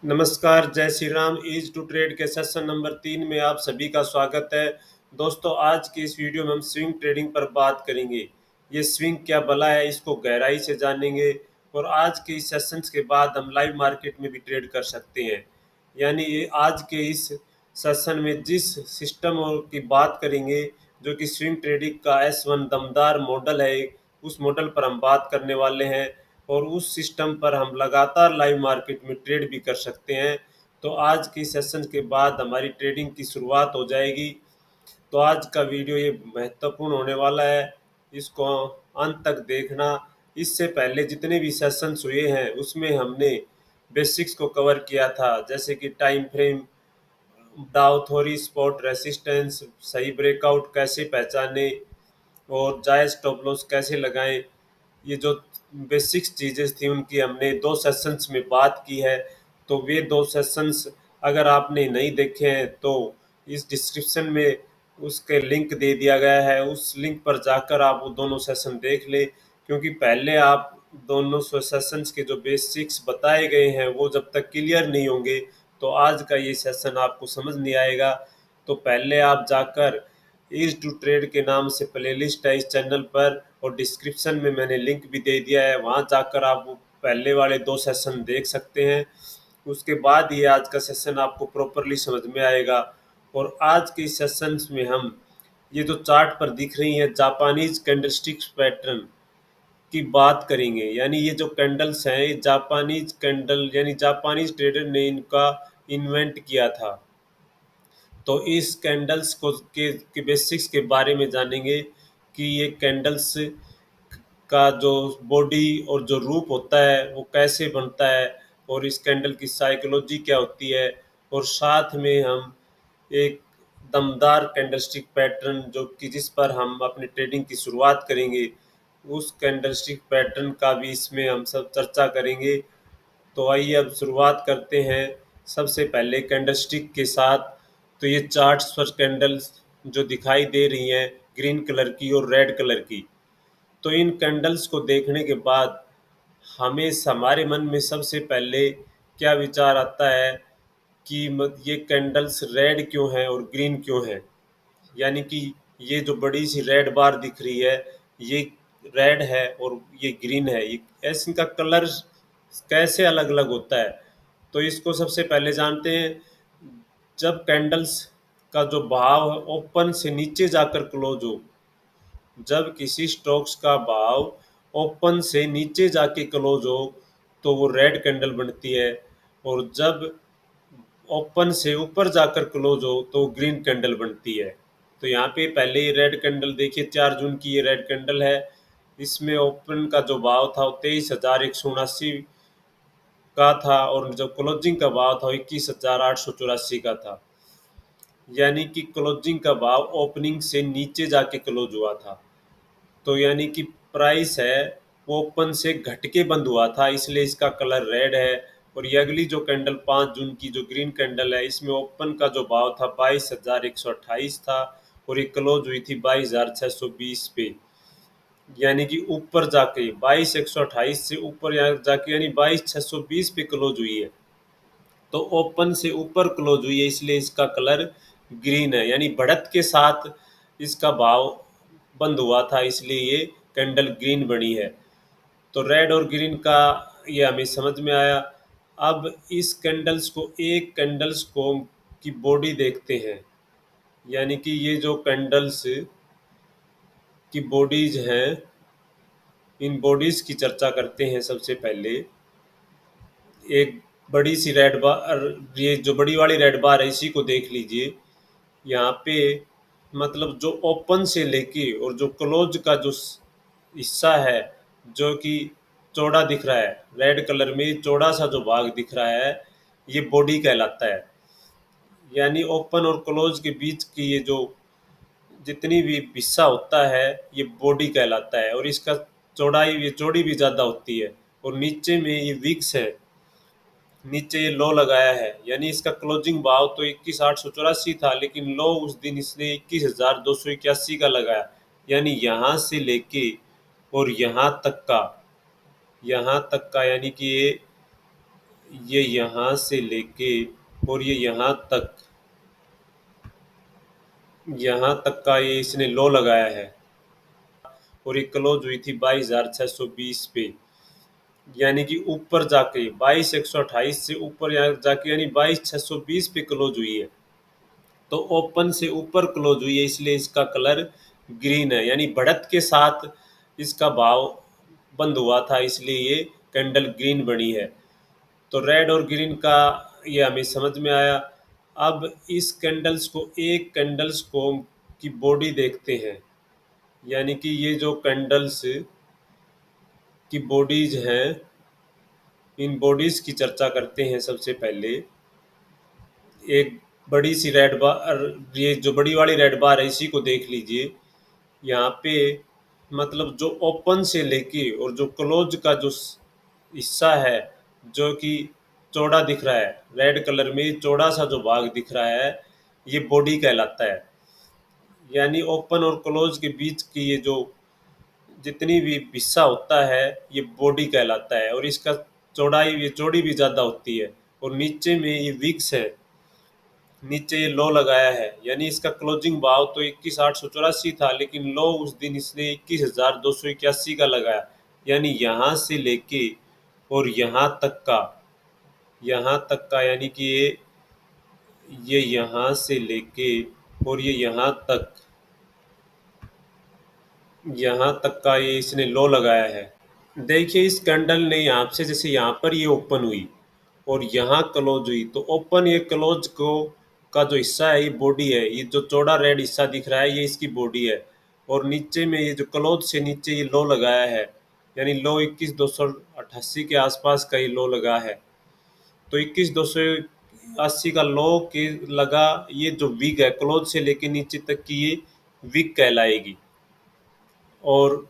नमस्कार, जय Shri Ram. Easy to trade के सेशन नंबर 3 में आप सभी का स्वागत है। दोस्तों, आज की इस वीडियो में हम स्विंग ट्रेडिंग पर बात करेंगे। ये स्विंग क्या भला है, इसको गहराई से जानेंगे और आज के इस सेशंस के बाद हम लाइव मार्केट में भी ट्रेड कर सकते हैं। यानी ये आज के इस सेशन में जिस सिस्टम की बात करेंगे, जो कि स्विंग ट्रेडिंग का S1 दमदार मॉडल है, उस मॉडल पर हम बात करने वाले हैं और उस सिस्टम पर हम लगातार लाइव मार्केट में ट्रेड भी कर सकते हैं। तो आज की सेशन के बाद हमारी ट्रेडिंग की शुरुआत हो जाएगी। तो आज का वीडियो ये महत्वपूर्ण होने वाला है, इसको अंत तक देखना। इससे पहले जितने भी सेशंस हुए हैं उसमें हमने बेसिक्स को कवर किया था, जैसे कि टाइम फ्रेम, डाउ थ्योरी, स्पॉट रेसिस्टेंस, सही ब्रेकआउट कैसे पहचाने और जायज़ स्टॉप लॉस कैसे लगाएं। ये जो बेसिक्स चीज़ें थी उनकी हमने 2 सेशंस में बात की है। तो वे 2 सेशंस अगर आपने नहीं देखे हैं तो इस डिस्क्रिप्शन में उसके लिंक दे दिया गया है, उस लिंक पर जाकर आप वो दोनों सेशन देख लें। क्योंकि पहले आप दोनों सेशंस के जो बेसिक्स बताए गए हैं वो जब तक क्लियर नहीं होंगे तो आज का ये सेशन आपको समझ नहीं आएगा। तो पहले आप जाकर ईज टू ट्रेड के नाम से प्लेलिस्ट है इस चैनल पर और डिस्क्रिप्शन में मैंने लिंक भी दे दिया है, वहाँ जाकर आप वो पहले वाले 2 सेशन देख सकते हैं। उसके बाद ये आज का सेशन आपको प्रॉपरली समझ में आएगा। और आज के इस सेशंस में हम ये जो चार्ट पर दिख रही है जापानीज कैंडलस्टिक्स पैटर्न की बात करेंगे। यानी ये जो कैंडल्स हैं ये जापानीज कैंडल यानी जापानीज ट्रेडर ने इनका इन्वेंट किया था। तो इस कैंडल्स के बेसिक्स के बारे में जानेंगे कि ये कैंडल्स का जो बॉडी और जो रूप होता है वो कैसे बनता है और इस कैंडल की साइकोलॉजी क्या होती है। और साथ में हम एक दमदार कैंडलस्टिक पैटर्न जो कि जिस पर हम अपनी ट्रेडिंग की शुरुआत करेंगे, उस कैंडलस्टिक पैटर्न का भी इसमें हम सब चर्चा करेंगे। तो आइए अब शुरुआत करते हैं सबसे पहले कैंडलस्टिक के साथ। तो ये चार्ट्स पर कैंडल्स जो दिखाई दे रही हैं ग्रीन कलर की और रेड कलर की, तो इन कैंडल्स को देखने के बाद हमें हमारे मन में सबसे पहले क्या विचार आता है कि ये कैंडल्स रेड क्यों हैं और ग्रीन क्यों हैं। यानी कि ये जो बड़ी सी रेड बार दिख रही है ये रेड है और ये ग्रीन है, ये ऐसे इनका कलर कैसे अलग अलग होता है। तो इसको सबसे पहले जानते हैं। जब कैंडल्स का जो भाव ओपन से नीचे जाकर क्लोज हो, जब किसी स्टॉक्स का भाव ओपन से नीचे जाके क्लोज हो तो वो रेड कैंडल बनती है, और जब ओपन से ऊपर जाकर क्लोज हो तो ग्रीन कैंडल बनती है। तो यहाँ पे पहले ही रेड कैंडल देखिए, 4 जून की ये रेड कैंडल है। इसमें ओपन का जो भाव था वो 23,179 का था और जो क्लोजिंग का भाव था वो 21,884 का था। यानी कि क्लोजिंग का भाव ओपनिंग से नीचे जाके क्लोज हुआ था। तो यानी कि प्राइस है वो ओपन से घट के बंद हुआ था, इसलिए इसका कलर रेड है। और ये अगली जो कैंडल 5 जून की जो ग्रीन कैंडल है, इसमें ओपन का जो भाव था 22,128 था और ये क्लोज हुई थी 22,620 पे। यानी कि ऊपर जाके 22,128 से ऊपर यहाँ जाके यानी 22,620 पे क्लोज हुई है। तो ओपन से ऊपर क्लोज हुई है इसलिए इसका कलर ग्रीन है, यानी बढ़त के साथ इसका भाव बंद हुआ था इसलिए ये कैंडल ग्रीन बनी है। तो रेड और ग्रीन का ये हमें समझ में आया। अब इस कैंडल्स को एक कैंडल्स को की बॉडी देखते हैं। यानी कि ये जो कैंडल्स की बॉडीज हैं, इन बॉडीज की चर्चा करते हैं। सबसे पहले एक बड़ी सी रेड बार, ये जो बड़ी वाली रेड बार है इसी को देख लीजिए। यहाँ पे मतलब जो ओपन से लेके और जो क्लोज का जो हिस्सा है, जो कि चौड़ा दिख रहा है, रेड कलर में चौड़ा सा जो भाग दिख रहा है, ये बॉडी कहलाता है। यानी ओपन और क्लोज के बीच की ये जो जितनी भी हिस्सा होता है ये बॉडी कहलाता है, और इसका चौड़ाई ये चौड़ी भी ज़्यादा होती है। और नीचे में ये विक्स है, नीचे ये लो लगाया है। यानी इसका क्लोजिंग भाव तो 21,884 था, लेकिन लो उस दिन इसने 21,281 का लगाया। यानी यहाँ से लेके और यहाँ तक का यानी कि ये यहाँ से लेके और ये यहाँ तक का ये इसने लो लगाया है। और ये क्लोज हुई थी 22,620 पे, यानी कि ऊपर जाके 22,128 से ऊपर यहाँ जाके यानी 22,620 पे क्लोज हुई है। तो ओपन से ऊपर क्लोज हुई है, इसलिए इसका कलर ग्रीन है, यानी बढ़त के साथ इसका भाव बंद हुआ था, इसलिए ये कैंडल ग्रीन बनी है। तो रेड और ग्रीन का ये हमें समझ में आया। अब इस कैंडल्स को एक कैंडल्स को की बॉडी देखते हैं, यानी कि ये जो कैंडल्स की बॉडीज हैं, इन बॉडीज की चर्चा करते हैं। सबसे पहले एक बड़ी सी रेड बार, ये जो बड़ी वाली रेड बार है इसी को देख लीजिए। यहाँ पे मतलब जो ओपन से लेके और जो क्लोज का जो हिस्सा है, जो कि चौड़ा दिख रहा है, रेड कलर में चौड़ा सा जो भाग दिख रहा है, ये बॉडी कहलाता है। यानी ओपन और क्लोज के बीच की ये जो जितनी भी हिस्सा होता है, ये बॉडी कहलाता है। और इसका चौड़ाई, ये चौड़ी भी ज़्यादा होती है। और नीचे में ये विक्स है, नीचे ये लो लगाया है, यानी इसका क्लोजिंग भाव तो 21,884 था, लेकिन लो उस दिन इसने 21,281 का लगाया। यानी यहाँ से लेके और यहाँ तक का यानी कि ये यहाँ से लेके और ये यहाँ तक का ये इसने लो लगाया है। देखिए इस कैंडल ने यहाँ से, जैसे यहाँ पर ये ओपन हुई और यहाँ क्लोज हुई, तो ओपन ये क्लोज को का जो हिस्सा है ये बॉडी है। ये जो चौड़ा रेड हिस्सा दिख रहा है ये इसकी बॉडी है। और नीचे में ये जो क्लोज से नीचे ये लो लगाया है, यानी लो 21,288 के आसपास का ये लो लगा है। तो 21,280 का लो के लगा, ये जो विग है क्लोज से लेके नीचे तक की ये विग कहलाएगी। और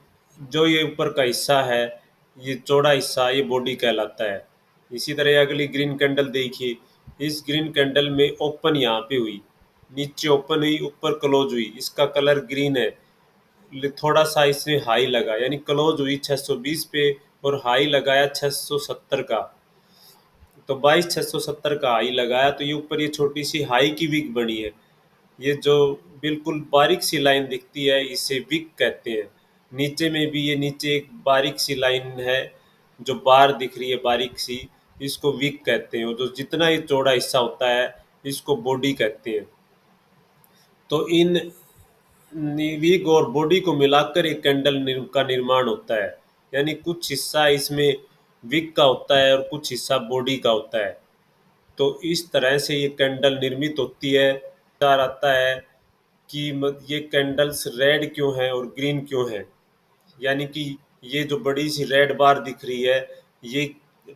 जो ये ऊपर का हिस्सा है, ये चौड़ा हिस्सा, ये बॉडी कहलाता है। इसी तरह अगली ग्रीन कैंडल देखिए। इस ग्रीन कैंडल में ओपन यहाँ पे हुई, नीचे ओपन हुई, ऊपर क्लोज हुई, इसका कलर ग्रीन है। थोड़ा सा इसमें हाई लगा, यानी क्लोज हुई 620 पे और हाई लगाया 670 का। तो 22,670 का हाई लगाया, तो ये ऊपर ये छोटी सी हाई की विग बनी है। ये जो बिल्कुल बारीक सी लाइन दिखती है इसे विग कहते हैं। नीचे में भी ये नीचे एक बारीक सी लाइन है, जो बार दिख रही है बारीक सी, इसको विग कहते हैं। और जो जितना ये चौड़ा हिस्सा होता है इसको बॉडी कहते हैं। तो इन विग और बॉडी को मिलाकर एक कैंडल का निर्माण होता है। यानी कुछ हिस्सा इसमें विग का होता है और कुछ हिस्सा बॉडी का होता है। तो इस तरह से ये कैंडल निर्मित होती है। विचार आता है कि ये कैंडल्स रेड क्यों हैं और ग्रीन क्यों हैं। यानी कि ये जो बड़ी सी रेड बार दिख रही है, ये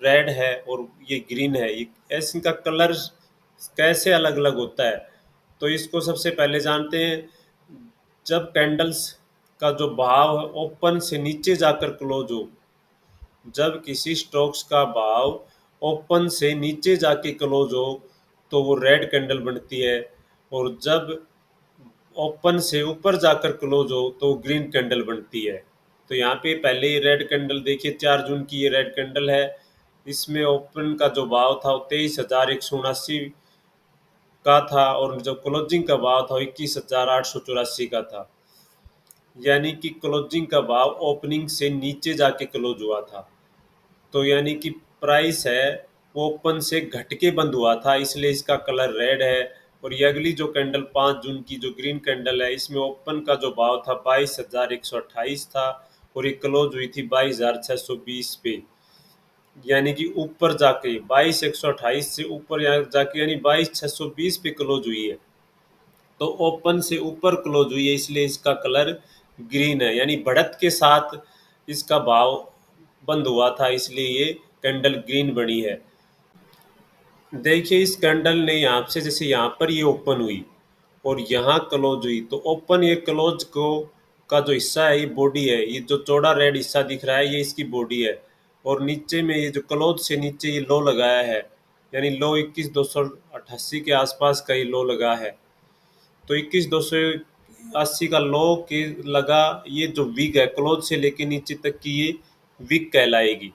रेड है और ये ग्रीन है। ये ऐसे इनका कलर कैसे अलग अलग होता है, तो इसको सबसे पहले जानते हैं। जब कैंडल्स का जो भाव ओपन से नीचे जाकर क्लोज हो, जब किसी स्टॉक्स का भाव ओपन से नीचे जाके क्लोज हो तो वो रेड कैंडल बनती है। और जब ओपन से ऊपर जाकर क्लोज हो तो ग्रीन कैंडल बनती है। तो यहाँ पे पहले ये रेड कैंडल देखिए, 4 जून की ये रेड कैंडल है। इसमें ओपन का जो भाव था वो 23,179 का था और जो क्लोजिंग का भाव था वो 21,884 का था। यानी कि क्लोजिंग का भाव ओपनिंग से नीचे जाके क्लोज हुआ था। तो यानी कि प्राइस है वो ओपन से घट के बंद हुआ था, इसलिए इसका कलर रेड है। और ये अगली जो कैंडल 5 जून की जो ग्रीन कैंडल है, इसमें ओपन का जो भाव था 22,128 था और ये क्लोज हुई थी 22,620 पे। यानी कि ऊपर जाके 22,128 से ऊपर यहाँ जाके यानी 22,620 पे क्लोज हुई है। तो ओपन से ऊपर क्लोज हुई है, इसलिए इसका कलर ग्रीन है, यानी बढ़त के साथ इसका भाव बंद हुआ था, इसलिए ये कैंडल ग्रीन बनी है। देखिए इस कैंडल ने यहाँ से, जैसे यहाँ पर ये ओपन हुई और यहाँ क्लोज हुई, तो ओपन ये क्लोज को का जो हिस्सा है ये बॉडी है। ये जो चौड़ा रेड हिस्सा दिख रहा है ये इसकी बॉडी है। और नीचे में ये जो क्लोज से नीचे ये लो लगाया है, यानी लो 21,288 के आसपास का ये लो लगा है। तो 21,280 का लो के लगा, ये जो विग है क्लोज से लेके नीचे तक की ये विग कहलाएगी।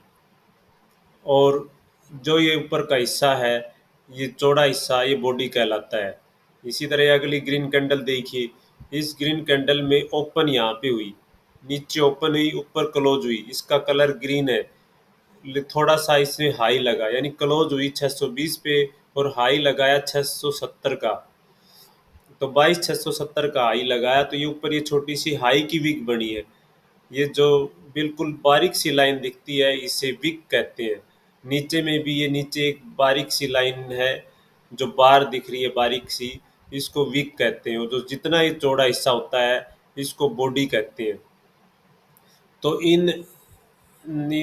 और जो ये ऊपर का हिस्सा है, ये चौड़ा हिस्सा, ये बॉडी कहलाता है। इसी तरह अगली ग्रीन कैंडल देखिए, इस ग्रीन कैंडल में ओपन यहाँ पे हुई, नीचे ओपन हुई, ऊपर क्लोज हुई, इसका कलर ग्रीन है। थोड़ा सा इसमें हाई लगा, यानी क्लोज हुई 620 पे और हाई लगाया 670 का, तो 22,670 का हाई लगाया, तो ये ऊपर ये छोटी सी हाई की विक बनी है। ये जो बिल्कुल बारीक सी लाइन दिखती है, इसे विक कहते हैं। नीचे में भी ये नीचे एक बारीक सी लाइन है, जो बार दिख रही है बारीक सी, इसको विक कहते हैं। और जो जितना ये चौड़ा हिस्सा होता है, इसको बॉडी कहते हैं। तो इन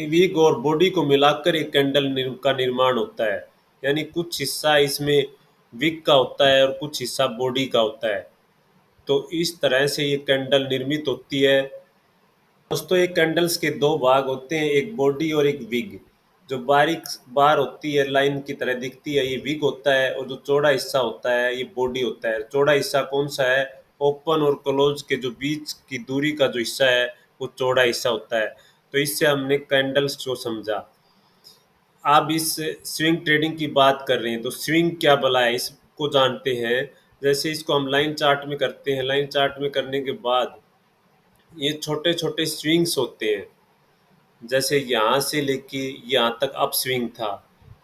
विग और बॉडी को मिलाकर एक कैंडल का निर्माण होता है। यानी कुछ हिस्सा इसमें विग का होता है और कुछ हिस्सा बॉडी का होता है। तो इस तरह से ये कैंडल निर्मित होती है। दोस्तों, एक कैंडल्स के दो भाग होते हैं, एक बॉडी और एक विग। जो बारीक बार होती है, लाइन की तरह दिखती है, ये विग होता है, और जो चौड़ा हिस्सा होता है, ये बॉडी होता है। चौड़ा हिस्सा कौन सा है? ओपन और क्लोज के जो बीच की दूरी का जो हिस्सा है, वो चौड़ा हिस्सा होता है। तो इससे हमने कैंडल्स को समझा। आप इस स्विंग ट्रेडिंग की बात कर रहे हैं, तो स्विंग क्या भला है, इसको जानते हैं। जैसे इसको हम लाइन चार्ट में करते हैं, लाइन चार्ट में करने के बाद ये छोटे छोटे स्विंग्स होते हैं। जैसे यहाँ से लेके यहाँ तक अप स्विंग था,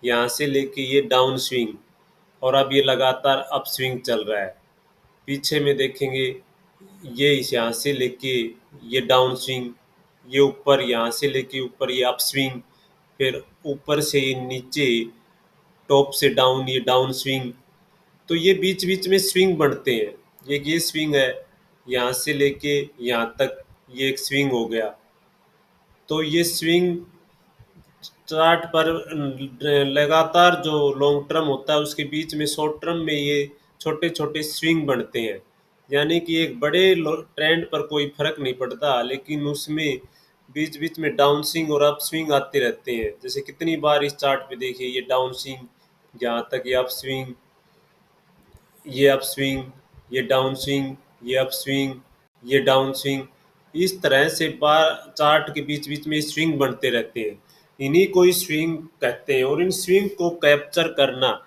यहाँ से लेके ये डाउन स्विंग, और अब ये लगातार अप स्विंग चल रहा है। पीछे में देखेंगे, ये इस यहाँ से लेके ये डाउन स्विंग, ये ऊपर यहाँ से लेके ऊपर ये अप स्विंग, फिर ऊपर से ये नीचे टॉप से डाउन ये डाउन स्विंग। तो ये बीच बीच में स्विंग बढ़ते हैं। ये स्विंग है, यहाँ से लेके यहाँ तक ये एक स्विंग हो गया। तो ये स्विंग चार्ट पर लगातार जो लॉन्ग टर्म होता है, उसके बीच में शॉर्ट टर्म में ये छोटे छोटे स्विंग बनते हैं। यानी कि एक बड़े ट्रेंड पर कोई फर्क नहीं पड़ता, लेकिन उसमें बीच बीच में डाउन स्विंग और अप स्विंग आते रहते हैं। जैसे कितनी बार इस चार्ट पे देखिए, ये डाउन स्विंग, जहाँ तक ये अप स्विंग, ये अप स्विंग, ये डाउन स्विंग, ये अप स्विंग, ये डाउन स्विंग। इस तरह से बार चार्ट के बीच बीच में स्विंग बनते रहते हैं। इन्हीं को ही स्विंग कहते हैं। और इन स्विंग को कैप्चर करना,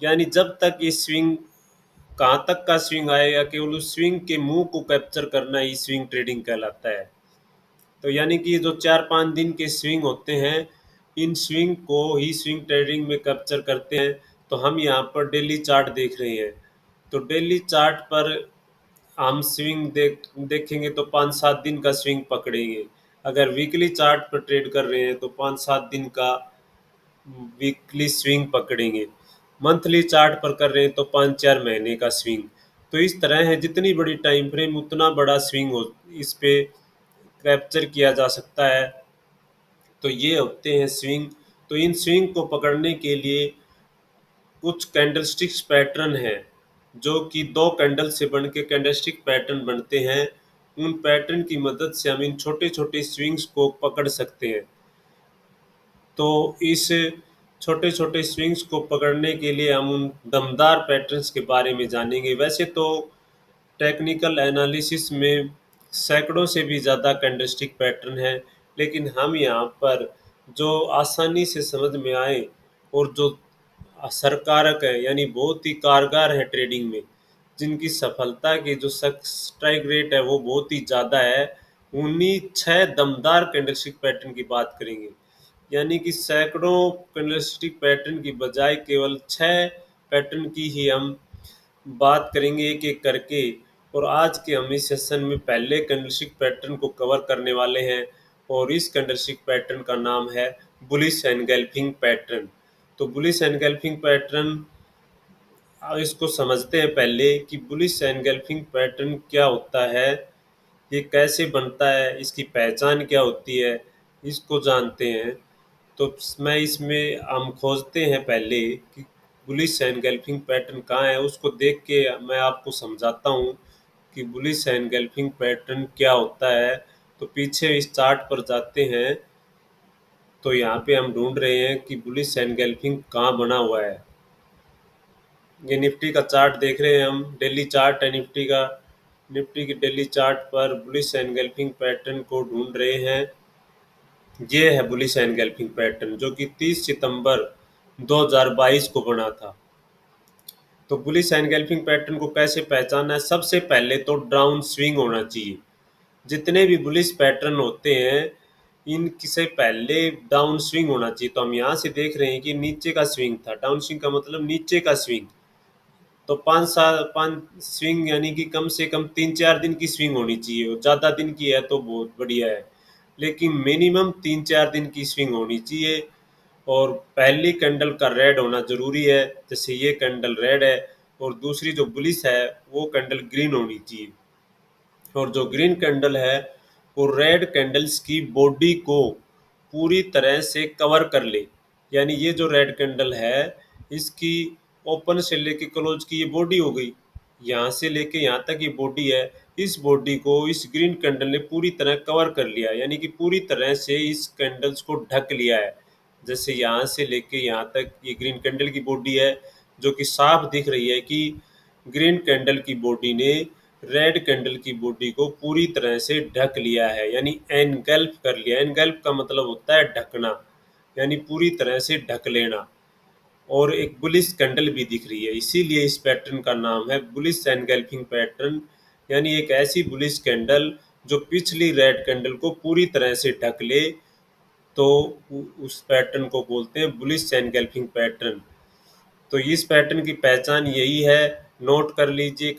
यानी जब तक ये स्विंग, कहाँ तक का स्विंग आएगा, केवल उस स्विंग के मुंह को कैप्चर करना ही स्विंग ट्रेडिंग कहलाता है। तो यानी कि ये जो 4-5 दिन के स्विंग होते हैं, इन स्विंग को ही स्विंग ट्रेडिंग में कैप्चर करते हैं। तो हम यहाँ पर डेली चार्ट देख रहे हैं, तो डेली चार्ट पर हम स्विंग देखेंगे तो 5-7 दिन का स्विंग पकड़ेंगे। अगर वीकली चार्ट पर ट्रेड कर रहे हैं तो 5-7 दिन का वीकली स्विंग पकड़ेंगे। मंथली चार्ट पर कर रहे हैं तो 5-4 महीने का स्विंग। तो इस तरह है, जितनी बड़ी टाइम फ्रेम उतना बड़ा स्विंग हो, इस पे कैप्चर किया जा सकता है। तो ये होते हैं स्विंग। तो इन स्विंग को पकड़ने के लिए कुछ कैंडलस्टिक्स पैटर्न हैं, जो कि 2 कैंडल से बन के कैंडलस्टिक पैटर्न बनते हैं। उन पैटर्न की मदद से हम इन छोटे छोटे स्विंग्स को पकड़ सकते हैं। तो इस छोटे छोटे स्विंग्स को पकड़ने के लिए हम उन दमदार पैटर्न्स के बारे में जानेंगे। वैसे तो टेक्निकल एनालिसिस में सैकड़ों से भी ज़्यादा कैंडलस्टिक पैटर्न हैं, लेकिन हम यहाँ पर जो आसानी से समझ में आए और जो असरकारक है, यानी बहुत ही कारगर है ट्रेडिंग में, जिनकी सफलता की जो स्ट्राइक रेट है वो बहुत ही ज़्यादा है, उन्हीं 6 दमदार कैंडलस्टिक पैटर्न की बात करेंगे। यानी कि सैकड़ों कैंडलस्टिक पैटर्न की बजाय केवल 6 पैटर्न की ही हम बात करेंगे एक एक करके। और आज के हम इस सेशन में पहले कैंडलस्टिक पैटर्न को कवर करने वाले हैं, और इस कैंडलस्टिक पैटर्न का नाम है बुलिश एनगल्फिंग पैटर्न। तो बुलिश एनगल्फिंग पैटर्न, अब इसको समझते हैं पहले कि बुलिश एनगल्फिंग पैटर्न क्या होता है, ये कैसे बनता है, इसकी पहचान क्या होती है, इसको जानते हैं। तो मैं इसमें हम खोजते हैं पहले कि बुलिश एनगल्फिंग पैटर्न कहाँ है, उसको देख के मैं आपको समझाता हूँ कि बुलिश एनगल्फिंग पैटर्न क्या होता है। तो पीछे इस चार्ट पर जाते हैं, तो यहाँ पे हम ढूंढ रहे हैं कि बुलिश एनगल्फिंग कहाँ बना हुआ है। ये निफ्टी का चार्ट देख रहे हैं हम, डेली चार्ट है निफ्टी का। निफ्टी के डेली चार्ट पर बुलिश एनगल्फिंग पैटर्न को ढूंढ रहे हैं। ये है बुलिश एनगल्फिंग पैटर्न जो कि 30 सितंबर 2022 को बना था। तो बुलिश एनगल्फिंग पैटर्न को कैसे पहचानना है? सबसे पहले तो डाउन स्विंग होना चाहिए। जितने भी बुलिश पैटर्न होते हैं इनकी से पहले डाउन स्विंग होना चाहिए। तो हम यहाँ से देख रहे हैं कि नीचे का स्विंग था। डाउन स्विंग का मतलब नीचे का स्विंग। तो 5 स्विंग यानी कि कम से कम 3-4 दिन की स्विंग होनी चाहिए। और ज़्यादा दिन की है तो बहुत बढ़िया है, लेकिन मिनिमम 3-4 दिन की स्विंग होनी चाहिए। और पहली कैंडल का रेड होना ज़रूरी है, जैसे ये कैंडल रेड है। और दूसरी जो बुलिश है वो कैंडल ग्रीन होनी चाहिए। और जो ग्रीन कैंडल है वो रेड कैंडल्स की बॉडी को पूरी तरह से कवर कर ले। यानी ये जो रेड कैंडल है इसकी ओपन से लेके क्लोज की ये बॉडी हो गई, यहाँ से लेके यहाँ तक ये बॉडी है। इस बॉडी को इस ग्रीन कैंडल ने पूरी तरह कवर कर लिया, यानी कि पूरी तरह से इस कैंडल्स को ढक लिया है। जैसे यहाँ से लेके यहाँ तक ये ग्रीन कैंडल की बॉडी है, जो कि साफ दिख रही है कि ग्रीन कैंडल की बॉडी ने रेड कैंडल की बॉडी को पूरी तरह से ढक लिया है, यानी एनगल्फ कर लिया। एनगल्फ का मतलब होता है ढकना, यानी पूरी तरह से ढक लेना। और एक बुलिश कैंडल भी दिख रही है, इसीलिए इस पैटर्न का नाम है बुलिश एनगल्फिंग पैटर्न। यानी एक ऐसी बुलिश कैंडल जो पिछली रेड कैंडल को पूरी तरह से ढक ले, तो उस पैटर्न को बोलते हैं बुलिश एनगल्फिंग पैटर्न। तो इस पैटर्न की पहचान यही है। नोट कर लीजिए,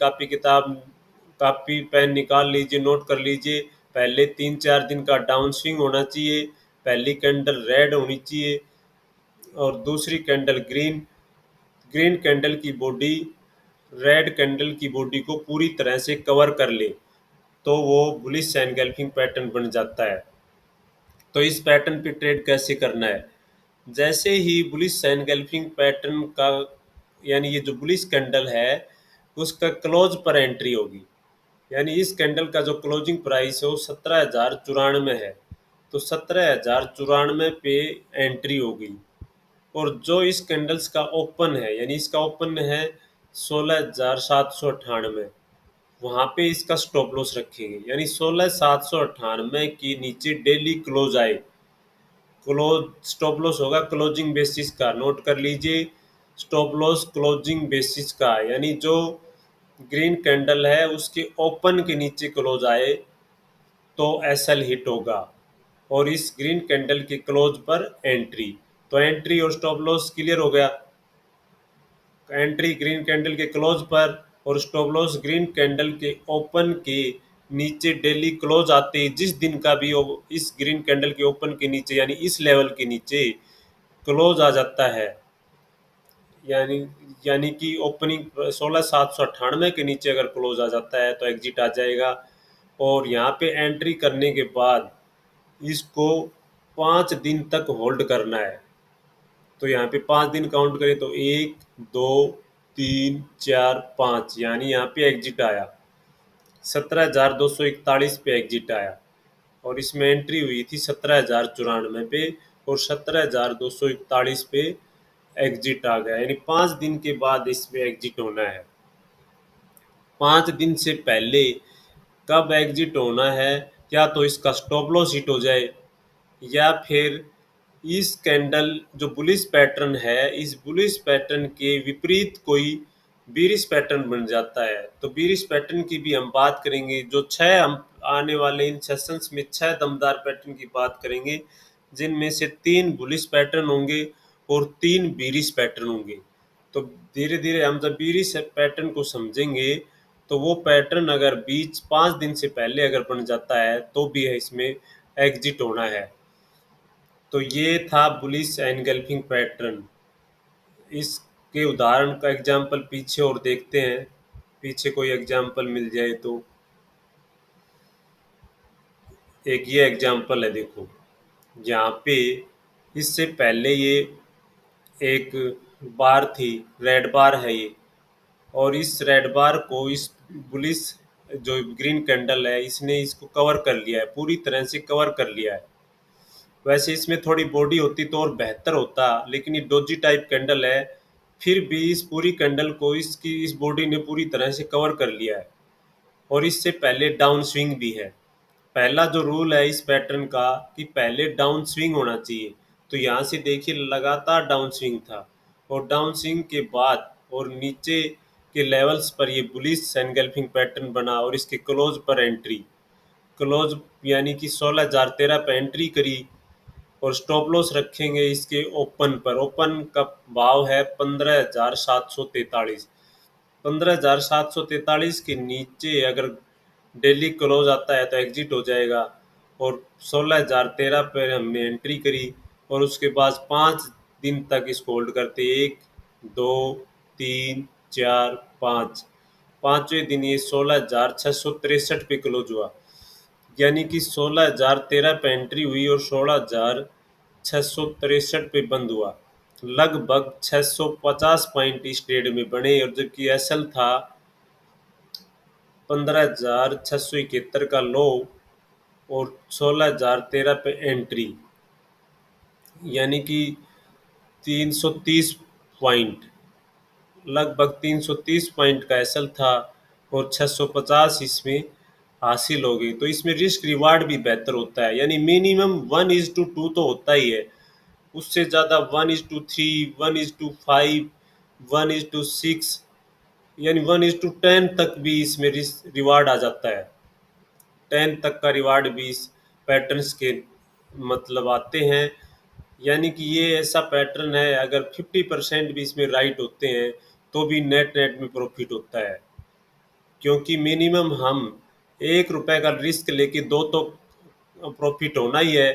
कापी पेन निकाल लीजिए, नोट कर लीजिए। पहले 3-4 दिन का डाउन स्विंग होना चाहिए, पहली कैंडल रेड होनी चाहिए और दूसरी कैंडल ग्रीन। ग्रीन कैंडल की बॉडी रेड कैंडल की बॉडी को पूरी तरह से कवर कर ले, तो वो बुलिश एनगल्फिंग पैटर्न बन जाता है। तो इस पैटर्न पे ट्रेड कैसे करना है? जैसे ही बुलिश एनगल्फिंग पैटर्न का, यानी ये जो बुलिश कैंडल है उसका क्लोज पर एंट्री होगी। यानी इस कैंडल का जो क्लोजिंग प्राइस है वो 17,094 है। तो 17,094 पे एंट्री हो गई। और जो इस कैंडल्स का ओपन है, यानी इसका ओपन है 16,798, वहाँ पे इसका स्टॉप लॉस रखेंगे। यानी 16,798 की नीचे डेली क्लोज आए, क्लोज स्टॉप लॉस होगा क्लोजिंग बेसिस का। नोट कर लीजिए, स्टॉप लॉस क्लोजिंग बेसिस का, यानी जो ग्रीन कैंडल है उसके ओपन के नीचे क्लोज आए तो एसएल हिट होगा। और इस ग्रीन कैंडल के क्लोज पर एंट्री। तो एंट्री और स्टॉप लॉस क्लियर हो गया। एंट्री ग्रीन कैंडल के क्लोज पर और स्टॉप लॉस ग्रीन कैंडल के ओपन के नीचे डेली क्लोज आते ही, जिस दिन का भी इस ग्रीन कैंडल के ओपन के नीचे यानी इस लेवल के नीचे क्लोज आ जाता है, यानी यानी कि ओपनिंग 16,798 के नीचे अगर क्लोज आ जाता है तो एग्जिट आ जाएगा। और यहाँ पे एंट्री करने के बाद इसको 5 दिन तक होल्ड करना है। तो यहाँ पे 5 दिन काउंट करें तो 1, 2, 3, 4, 5, यानी यहाँ पे एग्जिट आया। 17,241 पे एग्जिट आया और इसमें एंट्री हुई थी 17,094 पे और 17,241 पे एग्जिट आ गया। यानी 5 दिन के बाद इसमें एग्जिट होना है। 5 दिन से पहले कब एग्जिट होना है? या तो इसका स्टॉप लॉस हिट हो जाए, या फिर इस कैंडल जो बुलिश पैटर्न है इस बुलिश पैटर्न के विपरीत कोई बीरिश पैटर्न बन जाता है। तो बीरिश पैटर्न की भी हम बात करेंगे। जो 6 हम आने वाले इन सेशंस में 6 दमदार पैटर्न की बात करेंगे, जिनमें से 3 बुलिश पैटर्न होंगे और 3 बीरिश पैटर्न होंगे। तो धीरे धीरे हम जब बीरिश पैटर्न को समझेंगे तो वो पैटर्न अगर बीच 5 दिन से पहले अगर बन जाता है तो भी है इसमें एग्जिट होना है। तो ये था बुलिश एनगल्फिंग पैटर्न। इसके उदाहरण का एग्जाम्पल पीछे और देखते हैं, पीछे कोई एग्जाम्पल मिल जाए तो। एक ये एग्जाम्पल है, देखो यहाँ पे इससे पहले ये एक बार थी, रेड बार है ये। और इस रेड बार को इस बुलिश जो ग्रीन कैंडल है इसने इसको कवर कर लिया है, पूरी तरह से कवर कर लिया है। वैसे इसमें थोड़ी बॉडी होती तो और बेहतर होता, लेकिन ये डोजी टाइप कैंडल है। फिर भी इस पूरी कैंडल को इसकी इस बॉडी ने पूरी तरह से कवर कर लिया है। और इससे पहले डाउन स्विंग भी है। पहला जो रूल है इस पैटर्न का कि पहले डाउन स्विंग होना चाहिए। तो यहाँ से देखिए लगातार डाउन स्विंग था, और डाउन स्विंग के बाद और नीचे के लेवल्स पर ये बुलिश एनगल्फिंग पैटर्न बना, और इसके क्लोज पर एंट्री, क्लोज यानी कि 16,013 पे एंट्री करी, और स्टॉप लॉस रखेंगे इसके ओपन पर। ओपन का भाव है 15,743। 15,743 के नीचे अगर डेली क्लोज आता है तो एग्जिट हो जाएगा, और 16,013 पर हमने एंट्री करी, और उसके बाद 5 दिन तक इसको होल्ड करते, 1, 2, 3, 4, 5, पाँचवें दिन ये 16,663 पे क्लोज हुआ, यानी कि 16,013 पे एंट्री हुई और 16,663 पे बंद हुआ। लगभग 650 पॉइंट इस ट्रेड में बने, और जबकि एसएल था 15,671 का लो और 16,013 पे एंट्री, यानी कि 330 पॉइंट, लगभग 330 पॉइंट का एसएल था, और 650 इसमें हासिल हो गई। तो इसमें रिस्क रिवार्ड भी बेहतर होता है, यानी मिनिमम 1:2 तो होता ही है, उससे ज़्यादा 1:3, 1:5, 1:6, यानी 1:10 तक भी इसमें रिवार्ड आ जाता है। 10 तक का रिवार्ड भी इस पैटर्न्स के मतलब आते हैं, यानी कि ये ऐसा पैटर्न है अगर 50% भी इसमें राइट होते हैं तो भी नेट नेट में प्रॉफिट होता है, क्योंकि मिनिमम हम 1 रुपए का रिस्क लेके दो तो प्रॉफिट होना ही है,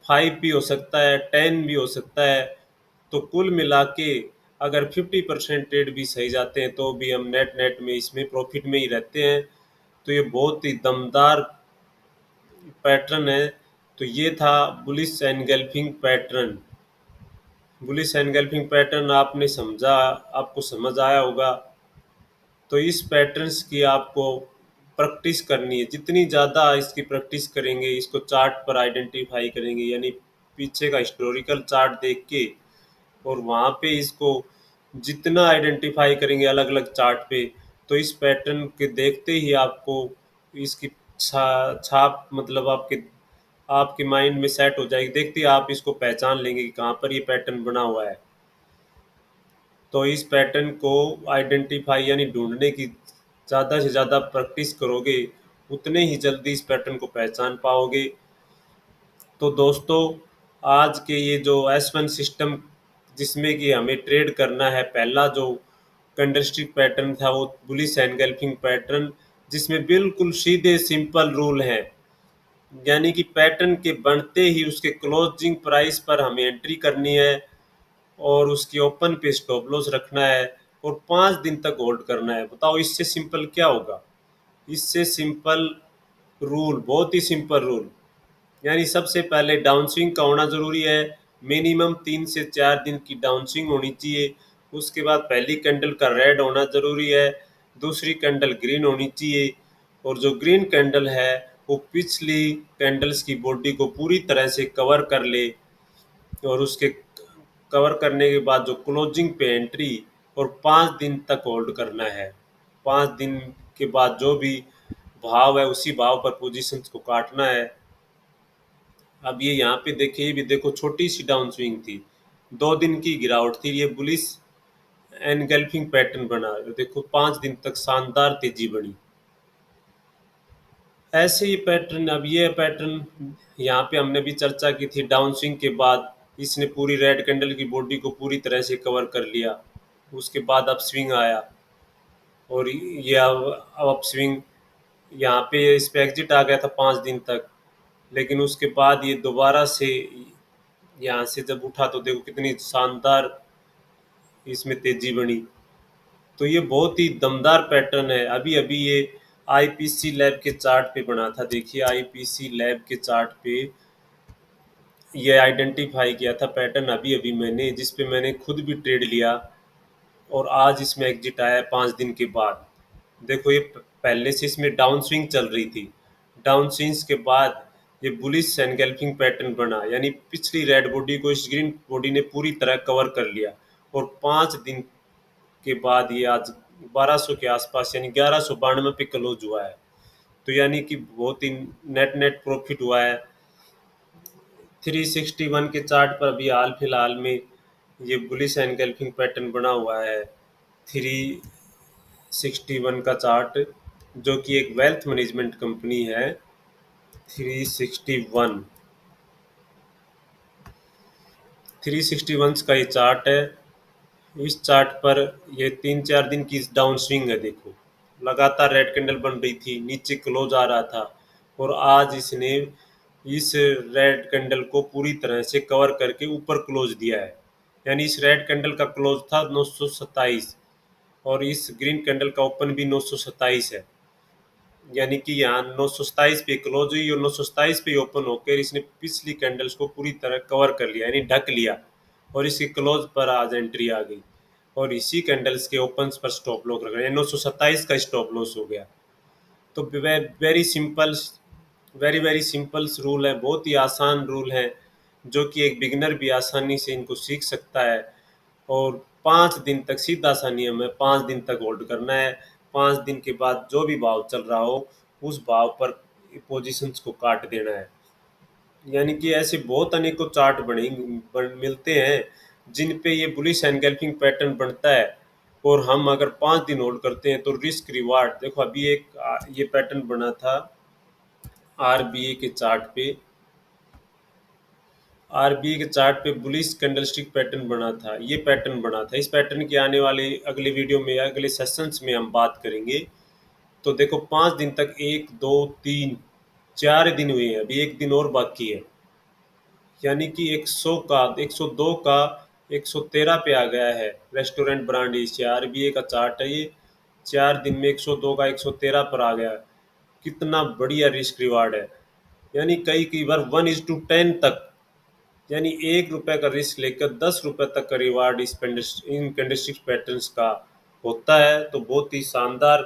5 भी हो सकता है, 10 भी हो सकता है। तो कुल मिला के अगर 50% ट्रेड भी सही जाते हैं तो भी हम नेट नेट में इसमें प्रॉफिट में ही रहते हैं। तो ये बहुत ही दमदार पैटर्न है। तो ये था bullish engulfing pattern. Bullish engulfing pattern आपने समझा, आपको समझ आया होगा। तो इस पैटर्न्स की आपको प्रैक्टिस करनी है, जितनी ज़्यादा इसकी प्रैक्टिस करेंगे, इसको चार्ट पर आइडेंटिफाई करेंगे, यानी पीछे का हिस्टोरिकल चार्ट देख के, और वहाँ पे इसको जितना आइडेंटिफाई करेंगे अलग अलग चार्ट पे, तो इस पैटर्न के देखते ही आपको इसकी छाप मतलब आपके आपके माइंड में सेट हो जाएगी, देखते ही आप इसको पहचान लेंगे कि कहाँ पर ये पैटर्न बना हुआ है। तो इस पैटर्न को आइडेंटिफाई यानी ढूंढने की ज़्यादा से ज़्यादा प्रैक्टिस करोगे, उतने ही जल्दी इस पैटर्न को पहचान पाओगे। तो दोस्तों, आज के ये जो S1 सिस्टम जिसमें कि हमें ट्रेड करना है, पहला जो कैंडलस्टिक पैटर्न था वो बुलिश एनगल्फिंग पैटर्न, जिसमें बिल्कुल सीधे सिंपल रूल हैं, यानी कि पैटर्न के बनते ही उसके क्लोजिंग प्राइस पर हमें एंट्री करनी है, और उसकी ओपन पे स्टॉप लॉस रखना है, और 5 दिन तक होल्ड करना है। बताओ इससे सिंपल क्या होगा? इससे सिंपल रूल, बहुत ही सिंपल रूल, यानी सबसे पहले डाउन स्विंग का होना ज़रूरी है। मिनिमम 3 से 4 दिन की डाउन स्विंग होनी चाहिए। उसके बाद पहली कैंडल का रेड होना ज़रूरी है, दूसरी कैंडल ग्रीन होनी चाहिए, और जो ग्रीन कैंडल है वो पिछली कैंडल्स की बॉडी को पूरी तरह से कवर कर ले, और उसके कवर करने के बाद जो क्लोजिंग पे एंट्री, और 5 दिन तक होल्ड करना है। 5 दिन के बाद जो भी भाव है उसी भाव पर पोजीशन को काटना है। अब ये यहाँ पे देखिए, ये भी देखो छोटी सी डाउन स्विंग थी, 2 दिन की गिरावट थी, ये बुलिश एनगल्फिंग पैटर्न बना, देखो 5 दिन तक शानदार तेजी बनी। ऐसे ही पैटर्न, अब ये पैटर्न यहाँ पे हमने भी चर्चा की थी, डाउन स्विंग के बाद इसने पूरी रेड कैंडल की बॉडी को पूरी तरह से कवर कर लिया। उसके बाद अप स्विंग आया, और ये अब अप स्विंग यहाँ पे इस पे एग्जिट आ गया था 5 दिन तक, लेकिन उसके बाद ये दोबारा से यहाँ से जब उठा तो देखो कितनी शानदार इसमें तेजी बनी। तो ये बहुत ही दमदार पैटर्न है। अभी अभी ये आईपीसी लैब के चार्ट पे बना था, देखिए आईपीसी लैब के चार्ट पे ये आइडेंटिफाई किया था पैटर्न, अभी अभी मैंने जिस पे मैंने खुद भी ट्रेड लिया, और आज इसमें एग्जिट आया है 5 दिन के बाद। देखो ये पहले से इसमें डाउन स्विंग चल रही थी, डाउन स्विंग्स के बाद ये बुलिश एनगल्फिंग पैटर्न बना, यानी पिछली रेड बॉडी को इस ग्रीन बॉडी ने पूरी तरह कवर कर लिया, और 5 दिन के बाद ये आज 1200 के आसपास यानी 1192 पे क्लोज हुआ है। तो यानी कि बहुत ही नेट नेट प्रॉफिट हुआ है। 361 के चार्ट पर अभी हाल फिलहाल में ये बुलिश एनगल्फिंग पैटर्न बना हुआ है। 361 का चार्ट, जो कि एक वेल्थ मैनेजमेंट कंपनी है। 361 361 का ये चार्ट है। इस चार्ट पर ये 3-4 दिन की डाउन स्विंग है। देखो, लगातार रेड कैंडल बन रही थी, नीचे क्लोज आ रहा था, और आज इसने इस रेड कैंडल को पूरी तरह से कवर करके ऊपर क्लोज दिया है। यानी इस रेड कैंडल का क्लोज था 927, और इस ग्रीन कैंडल का ओपन भी 927 है। यानी कि यहाँ 927 पे क्लोज हुई और 927 पे ओपन होकर इसने पिछली कैंडल्स को पूरी तरह कवर कर लिया, यानी ढक लिया, और इसके क्लोज पर आज एंट्री आ गई, और इसी कैंडल्स के ओपन पर स्टॉप लॉस रख रहे हैं। 927 का स्टॉप लॉस हो गया। तो very simple, very very simple rule है, बहुत ही आसान रूल है, जो कि एक बिगिनर भी आसानी से इनको सीख सकता है। और 5 दिन तक सीधा सा नियम है, 5 दिन तक होल्ड करना है। 5 दिन के बाद जो भी भाव चल रहा हो, उस भाव पर पोजीशंस को काट देना है। यानी कि ऐसे बहुत अनेकों चार्ट मिलते हैं जिन पे ये बुलिश एनगल्फिंग पैटर्न बनता है, और हम अगर 5 दिन होल्ड करते हैं तो रिस्क रिवार्ड देखो। अभी एक ये पैटर्न बना था आरबीए के चार्ट पे। आरबीए के चार्ट पे बुलिश कैंडलस्टिक पैटर्न बना था, ये पैटर्न बना था। इस पैटर्न की आने वाले अगले वीडियो में, अगले सेशंस में हम बात करेंगे। तो देखो, 5 दिन तक 1, 2, 3, 4 दिन हुए हैं, अभी एक दिन और बाकी है। यानी कि 102 का 113 पे आ गया है रेस्टोरेंट ब्रांड एशिया। आरबीए का चार्ट है ये, 4 दिन में 102 का 113 पर आ गया। कितना बढ़िया रिस्क रिवार्ड है। यानी कई बार 1:10 तक, यानी 1 रुपए का रिस्क लेकर 10 रुपए तक का रिवार्ड इन कैंडलस्टिक पैटर्न्स का होता है। तो बहुत ही शानदार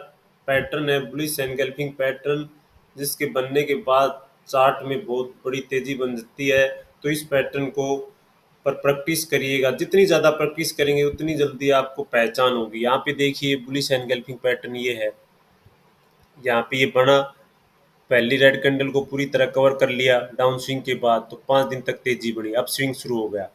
पैटर्न है बुलिश एनगल्फिंग पैटर्न, जिसके बनने के बाद चार्ट में बहुत बड़ी तेजी बन जाती है। तो इस पैटर्न को पर प्रैक्टिस करिएगा, जितनी ज़्यादा प्रैक्टिस करेंगे उतनी जल्दी आपको पहचान होगी। यहाँ पे देखिए, बुलिश एनगल्फिंग पैटर्न ये है, यहाँ पे ये बना, पहली रेड कैंडल को पूरी तरह कवर कर लिया डाउन स्विंग के बाद, तो 5 दिन तक तेजी बढ़ी, अप स्विंग शुरू हो गया।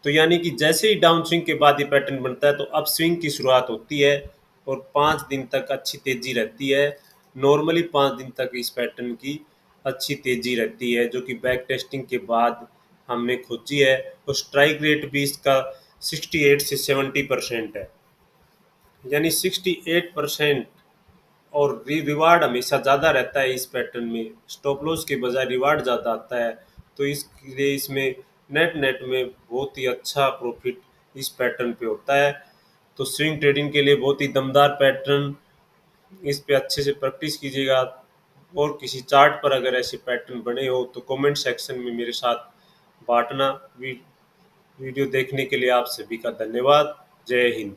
तो यानी कि जैसे ही डाउन स्विंग के बाद ये पैटर्न बनता है तो अप स्विंग की शुरुआत होती है, और 5 दिन तक अच्छी तेजी रहती है। नॉर्मली 5 दिन तक इस पैटर्न की अच्छी तेजी रहती है, जो कि बैक टेस्टिंग के बाद हमने खोजी है। और स्ट्राइक रेट भी इसका 68 से 70% है, यानी 68%। और रिवार्ड हमेशा ज़्यादा रहता है इस पैटर्न में, स्टॉप लॉस के बजाय रिवार्ड ज़्यादा आता है। तो इसलिए इसमें नेट नेट में बहुत ही अच्छा प्रॉफिट इस पैटर्न पे होता है। तो स्विंग ट्रेडिंग के लिए बहुत ही दमदार पैटर्न, इस पे अच्छे से प्रैक्टिस कीजिएगा। और किसी चार्ट पर अगर ऐसे पैटर्न बने हो तो कमेंट सेक्शन में मेरे साथ बांटना। वीडियो देखने के लिए आप सभी का धन्यवाद। जय हिंद।